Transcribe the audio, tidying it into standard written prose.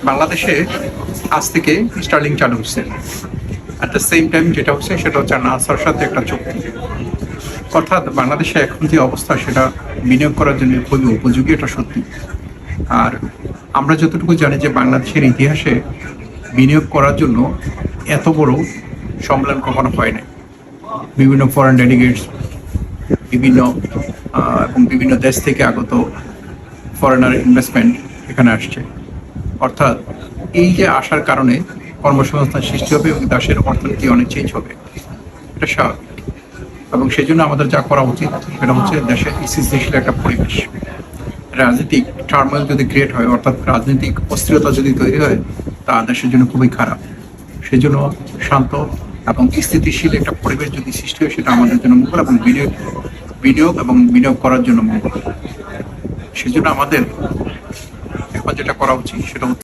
বাংলাদেশে আজ থেকে স্টার্লিং চালু হচ্ছে। অ্যাট দ্য সেম টাইম যেটা হচ্ছে সেটা হচ্ছে নাসার সাথে একটা চুক্তি। অর্থাৎ বাংলাদেশে এখন যে অবস্থা সেটা বিনিয়োগ করার জন্য খুবই উপযোগী, এটা সত্যি। আর আমরা যতটুকু জানি যে বাংলাদেশের ইতিহাসে বিনিয়োগ করার জন্য এত বড় সম্মেলন কখনো হয় নাই। বিভিন্ন ফরেন ডেলিগেটস, বিভিন্ন এবং বিভিন্ন দেশ থেকে আগত ফরেনার ইনভেস্টমেন্ট এখানে আসছে। অর্থাৎ এই যে আসার কারণে কর্মসংস্থান সৃষ্টি হবে এবং দেশের অর্থনীতি অনেক চেঞ্জ হবে, এটা স্বাভাবিক। এবং সেই জন্য আমাদের যা করা উচিত সেটা হচ্ছে দেশে স্থিতিশীল একটা পরিবেশ। রাজনৈতিক টার্মোইল যদি ক্রিয়েট হয়, অর্থাৎ রাজনৈতিক অস্থিরতা যদি তৈরি হয়, তা দেশের জন্য খুবই খারাপ। সেই জন্য শান্ত এবং স্থিতিশীল একটা পরিবেশ যদি সৃষ্টি হয়, সেটা আমাদের জন্য মঙ্গল এবং বিনিয়োগ করার জন্য মঙ্গল। সেই জন্য আমাদের এখন যেটা করা উচিত সেটা হচ্ছে